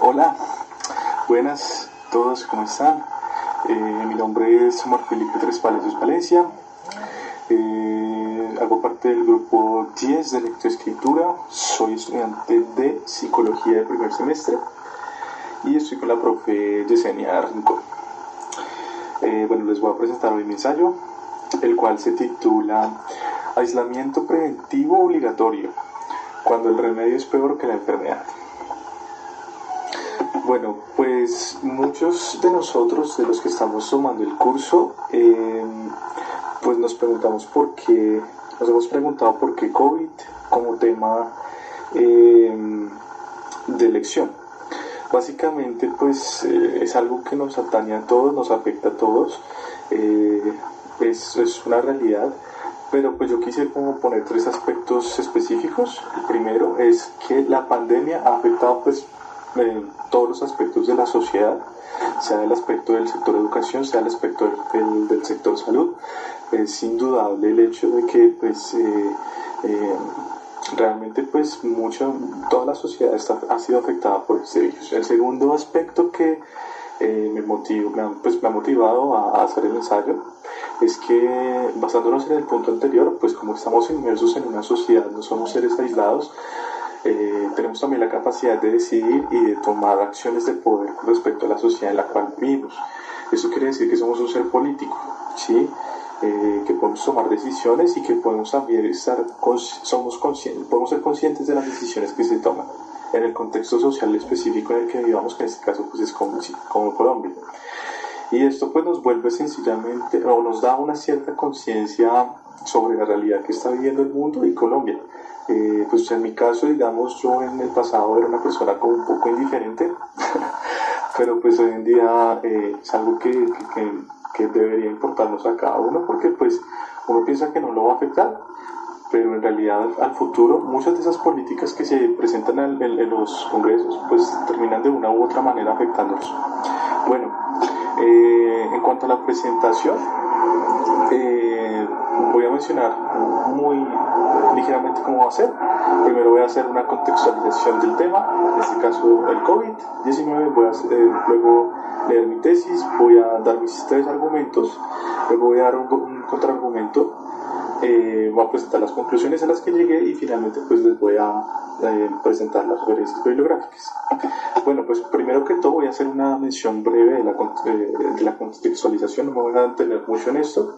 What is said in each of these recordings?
Hola, buenas todos, ¿cómo están? Mi nombre es Omar Felipe Tres Palacios Valencia. Hago parte del grupo 10 de lectoescritura. Soy estudiante de psicología de primer semestre y estoy con la profe Yesenia Rincón. Bueno, les voy a presentar hoy mi ensayo, el cual se titula Aislamiento preventivo obligatorio, cuando el remedio es peor que la enfermedad. Bueno, pues muchos de nosotros, de los que estamos tomando el curso, pues nos hemos preguntado por qué COVID como tema de elección. Básicamente, pues es algo que nos atañe a todos, nos afecta a todos, es una realidad, pero pues yo quise como poner tres aspectos específicos. El primero es que la pandemia ha afectado pues todos los aspectos de la sociedad, sea el aspecto del sector educación, sea el aspecto del sector salud. Es indudable el hecho de que pues realmente pues toda la sociedad ha sido afectada por este virus. El segundo aspecto que me ha motivado a hacer el ensayo es que, basándonos en el punto anterior, pues como estamos inmersos en una sociedad, no somos seres aislados, tenemos también la capacidad de decidir y de tomar acciones de poder con respecto a la sociedad en la cual vivimos. Eso quiere decir que somos un ser político, ¿sí? Que podemos tomar decisiones y que podemos también podemos ser conscientes de las decisiones que se toman en el contexto social específico en el que vivamos, que en este caso pues es como Colombia. Y esto pues nos vuelve sencillamente, o nos da una cierta conciencia sobre la realidad que está viviendo el mundo y Colombia. Pues en mi caso, digamos, yo en el pasado era una persona como un poco indiferente, pero pues hoy en día es algo que debería importarnos a cada uno, porque pues uno piensa que no lo va a afectar, pero en realidad al futuro muchas de esas políticas que se presentan en los congresos pues terminan de una u otra manera afectándonos. Bueno, en cuanto a la presentación, voy a mencionar muy ligeramente cómo va a ser. Primero voy a hacer una contextualización del tema, en este caso el COVID-19, luego leer mi tesis, voy a dar mis tres argumentos, luego voy a dar un contraargumento, voy a presentar las conclusiones a las que llegué y finalmente pues les voy a presentar las referencias bibliográficas. Bueno, pues primero que todo voy a hacer una mención breve de la contextualización, no me voy a detener mucho en esto.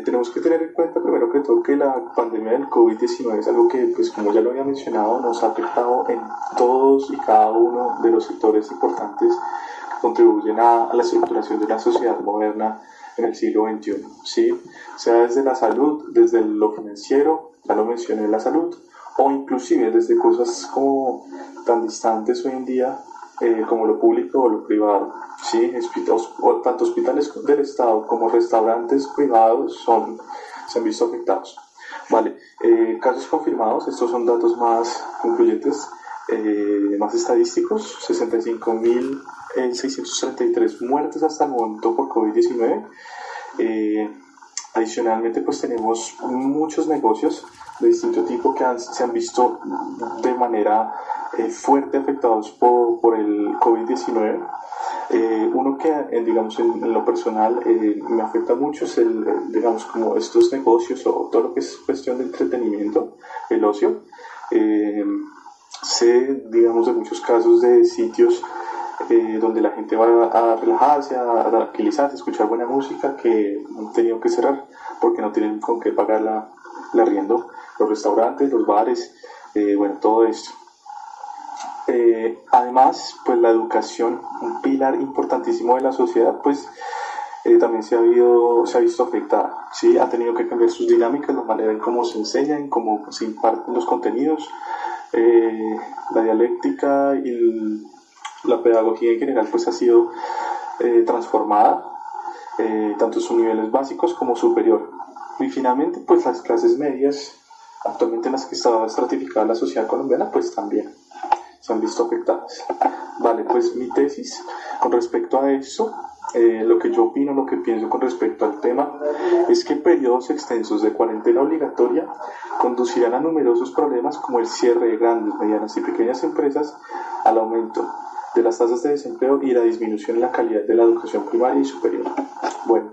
Tenemos que tener en cuenta primero que todo que la pandemia del COVID-19 es algo que, pues como ya lo había mencionado, nos ha afectado en todos y cada uno de los sectores importantes que contribuyen a la estructuración de la sociedad moderna en el siglo XXI, ¿sí? Sea desde la salud, desde lo financiero, ya lo mencioné, la salud, o inclusive desde cosas como tan distantes hoy en día como lo público o lo privado, ¿sí? Tanto hospitales del Estado como restaurantes privados se han visto afectados. Vale, casos confirmados, estos son datos más concluyentes, más estadísticos, 65.633 muertes hasta el momento por COVID-19. Adicionalmente pues tenemos muchos negocios de distinto tipo que se han visto de manera fuerte afectados por el COVID-19. Uno que digamos en lo personal me afecta mucho es digamos como estos negocios o todo lo que es cuestión de entretenimiento, el ocio. Sé digamos de muchos casos de sitios donde la gente va a relajarse, a tranquilizarse, a escuchar buena música, que han tenido que cerrar porque no tienen con qué pagar el arriendo, los restaurantes, los bares, bueno, todo esto. Además, pues la educación, un pilar importantísimo de la sociedad, pues también se ha visto afectada, ¿sí? Ha tenido que cambiar sus dinámicas, la manera en cómo se enseña, en cómo se imparten los contenidos, la dialéctica y la pedagogía en general pues ha sido transformada, tanto en sus niveles básicos como superior. Y finalmente pues las clases medias, actualmente en las que está estratificada la sociedad colombiana, pues también se han visto afectadas. Vale, pues mi tesis con respecto a eso lo que yo opino, lo que pienso con respecto al tema, es que periodos extensos de cuarentena obligatoria conducirán a numerosos problemas como el cierre de grandes, medianas y pequeñas empresas, al aumento de las tasas de desempleo y la disminución en la calidad de la educación primaria y superior. Bueno,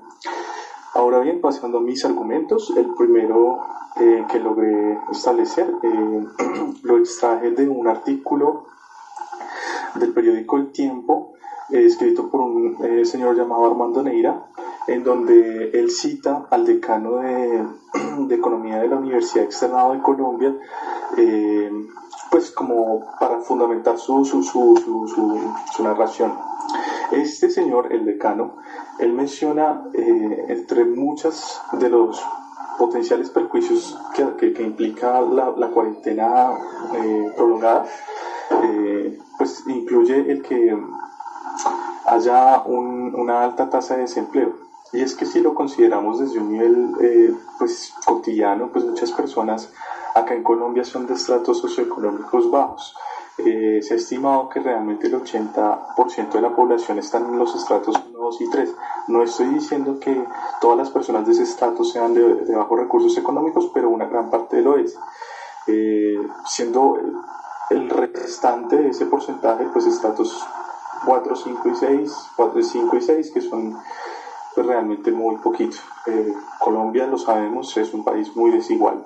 ahora bien, pasando a mis argumentos, el primero que logré establecer lo extraje de un artículo del periódico El Tiempo, escrito por un señor llamado Armando Neira, en donde él cita al decano de Economía de la Universidad Externado de Colombia, pues como para fundamentar su narración. Este señor, el decano, él menciona entre muchos de los potenciales perjuicios que implica la cuarentena prolongada, pues incluye el que haya una alta tasa de desempleo. Y es que si lo consideramos desde un nivel pues cotidiano, pues muchas personas acá en Colombia son de estratos socioeconómicos bajos. Se ha estimado que realmente el 80% de la población está en los estratos 1, 2 y 3. No estoy diciendo que todas las personas de ese estrato sean de bajos recursos económicos, pero una gran parte lo es. Siendo el restante de ese porcentaje, pues estratos 4, 5 y 6, 4, 5 y 6, que son pues, realmente muy poquito. Colombia, lo sabemos, es un país muy desigual.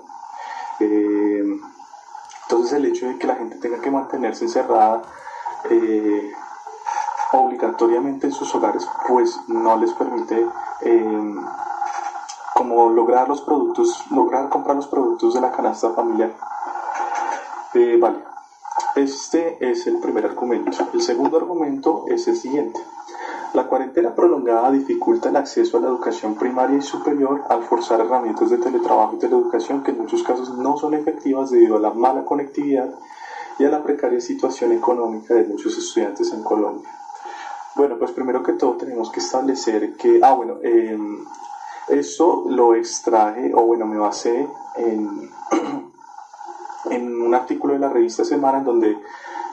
Entonces el hecho de que la gente tenga que mantenerse encerrada obligatoriamente en sus hogares, pues no les permite como lograr comprar los productos de la canasta familiar. Vale, este es el primer argumento. El segundo argumento es el siguiente. La cuarentena prolongada dificulta el acceso a la educación primaria y superior al forzar herramientas de teletrabajo y teleeducación que en muchos casos no son efectivas debido a la mala conectividad y a la precaria situación económica de muchos estudiantes en Colombia. Bueno, pues primero que todo tenemos que establecer que, eso lo extraje, me basé en un artículo de la revista Semana en donde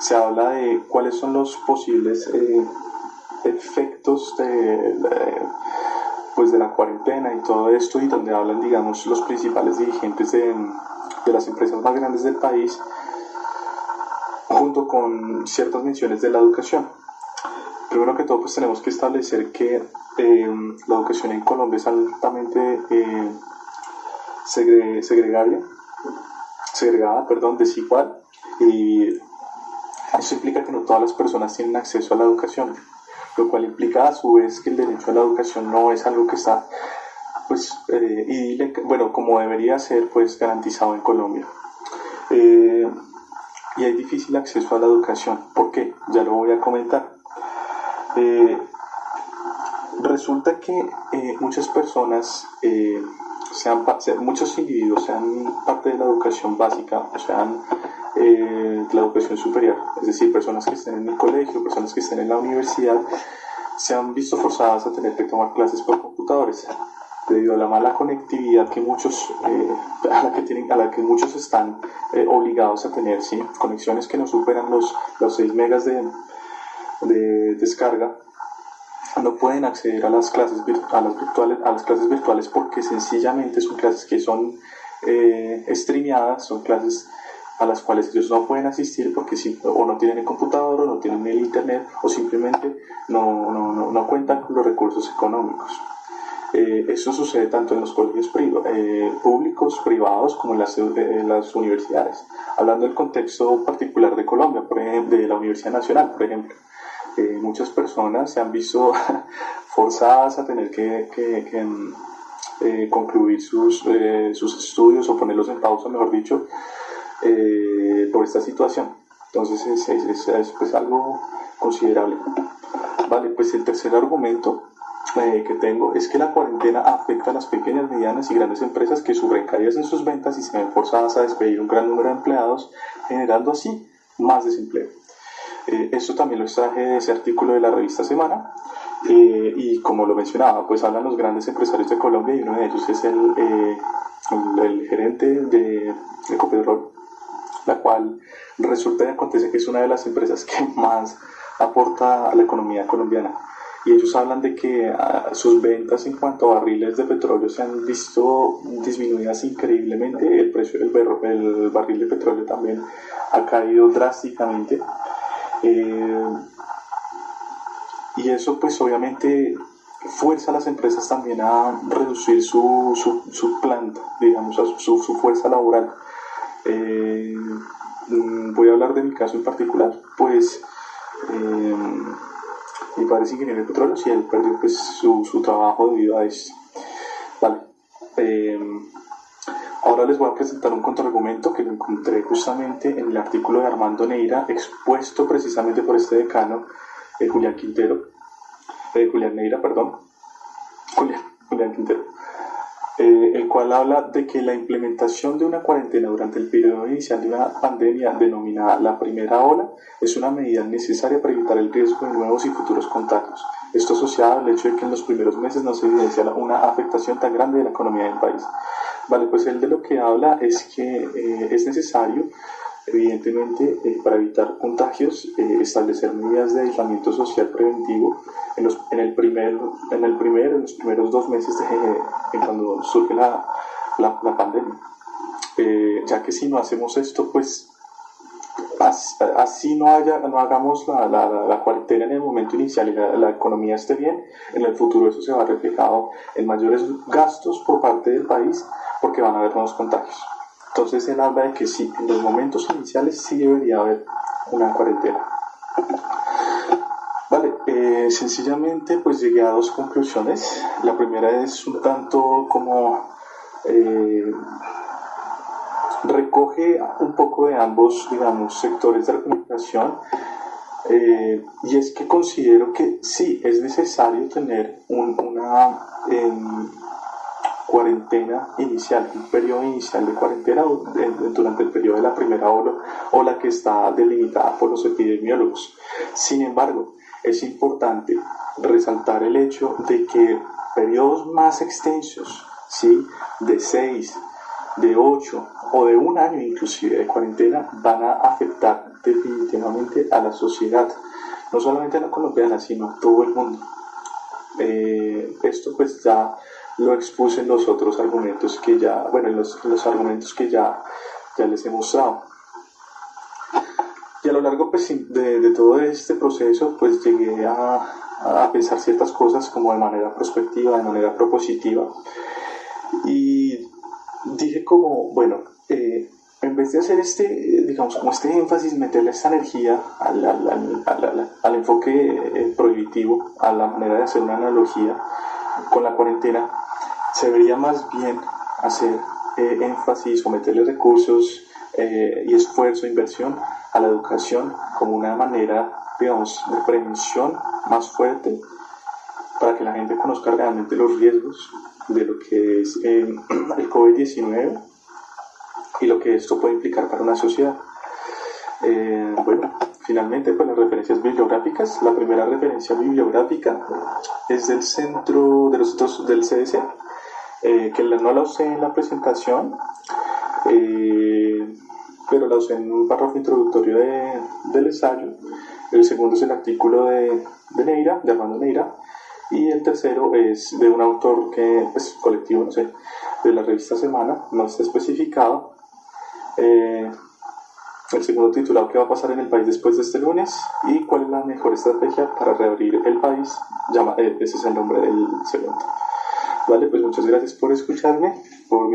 se habla de cuáles son los posibles efectos de la cuarentena y todo esto, y donde hablan, digamos, los principales dirigentes de las empresas más grandes del país, junto con ciertas menciones de la educación. Primero que todo, pues tenemos que establecer que la educación en Colombia es altamente desigual, y eso implica que no todas las personas tienen acceso a la educación, lo cual implica a su vez que el derecho a la educación no es algo que está como debería ser, pues garantizado en Colombia. Y hay difícil acceso a la educación. ¿Por qué? Ya lo voy a comentar. Resulta que muchas personas, muchos individuos, sean parte de la educación básica o sean la educación superior, es decir, personas que estén en el colegio, personas que estén en la universidad, se han visto forzadas a tener que tomar clases por computadores debido a la mala conectividad que muchos a la que muchos están obligados a tener, ¿sí? Conexiones que no superan los 6 megas de descarga. No pueden acceder a las clases virtuales porque sencillamente son clases que son streameadas, son clases a las cuales ellos no pueden asistir porque o no tienen el computador, o no tienen el internet, o simplemente no cuentan con los recursos económicos. Eso sucede tanto en los colegios públicos, privados, como en las universidades. Hablando del contexto particular de Colombia, por ejemplo, de la Universidad Nacional, por ejemplo, muchas personas se han visto forzadas a tener que concluir sus estudios o ponerlos en pausa, mejor dicho, por esta situación. Entonces es pues algo considerable. Vale, pues el tercer argumento que tengo es que la cuarentena afecta a las pequeñas, medianas y grandes empresas que sufren caídas en sus ventas y se ven forzadas a despedir un gran número de empleados, generando así más desempleo. Esto también lo extraje de ese artículo de la revista Semana, y como lo mencionaba, pues hablan los grandes empresarios de Colombia, y uno de ellos es el gerente de Ecopetrol, la cual resulta y acontece que es una de las empresas que más aporta a la economía colombiana. y ellos hablan de que sus ventas en cuanto a barriles de petróleo se han visto disminuidas increíblemente. El precio del barril de petróleo también ha caído drásticamente. Y eso pues obviamente fuerza a las empresas también a reducir su planta, digamos, su fuerza laboral. Voy a hablar de mi caso en particular, pues mi padre es ingeniero de petróleo y él perdió pues su trabajo debido a eso. Vale. Ahora les voy a presentar un contraargumento que lo encontré justamente en el artículo de Armando Neira, expuesto precisamente por este decano, Julián Quintero, el cual habla de que la implementación de una cuarentena durante el periodo inicial de una pandemia denominada la primera ola es una medida necesaria para evitar el riesgo de nuevos y futuros contagios. Esto asociado al hecho de que en los primeros meses no se evidencia una afectación tan grande de la economía del país. Vale, pues él de lo que habla es que es necesario, evidentemente, para evitar contagios, establecer medidas de aislamiento social preventivo en los primeros 2 meses de cuando surge la pandemia. Ya que si no hacemos esto, pues así no hagamos la cuarentena en el momento inicial y la economía esté bien, en el futuro eso se va reflejado en mayores gastos por parte del país porque van a haber nuevos contagios. Entonces él habla de que sí, en los momentos iniciales sí debería haber una cuarentena. Vale, sencillamente pues llegué a 2 conclusiones. La primera es un tanto como recoge un poco de ambos, digamos, sectores de argumentación, y es que considero que sí, es necesario tener una cuarentena inicial, un periodo inicial de cuarentena durante el periodo de la primera ola que está delimitada por los epidemiólogos. Sin embargo, es importante resaltar el hecho de que periodos más extensos, ¿sí?, de 6, de 8 o de 1 año inclusive de cuarentena van a afectar definitivamente a la sociedad, no solamente a la colombiana, sino a todo el mundo. Esto pues ya lo expuse en los otros argumentos que ya, bueno, en los argumentos que ya les he mostrado. Y a lo largo pues, de todo este proceso pues llegué a pensar ciertas cosas como de manera prospectiva, de manera propositiva, y dije como, bueno, en vez de hacer digamos, como este énfasis, meterle esta energía al enfoque prohibitivo, a la manera de hacer una analogía con la cuarentena, se debería más bien hacer énfasis o meterle recursos y esfuerzo, inversión a la educación como una manera, digamos, de prevención más fuerte para que la gente conozca realmente los riesgos de lo que es el COVID-19 y lo que esto puede implicar para una sociedad. Bueno, finalmente, pues las referencias bibliográficas. La primera referencia bibliográfica es del Centro de los Datos del CDC, que no la usé en la presentación, pero la usé en un párrafo introductorio del ensayo. El segundo es el artículo de Armando Neira, y el tercero es de un autor que, pues, colectivo, no sé, de la revista Semana, no está especificado. El segundo titulado, ¿qué va a pasar en el país después de este lunes? Y ¿cuál es la mejor estrategia para reabrir el país? Ese es el nombre del segundo. Vale, pues muchas gracias por escucharme, por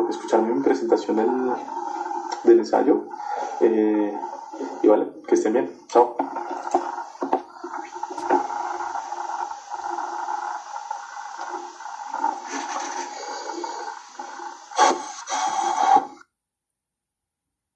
escucharme mi presentación del ensayo. Y vale, que estén bien. Chao.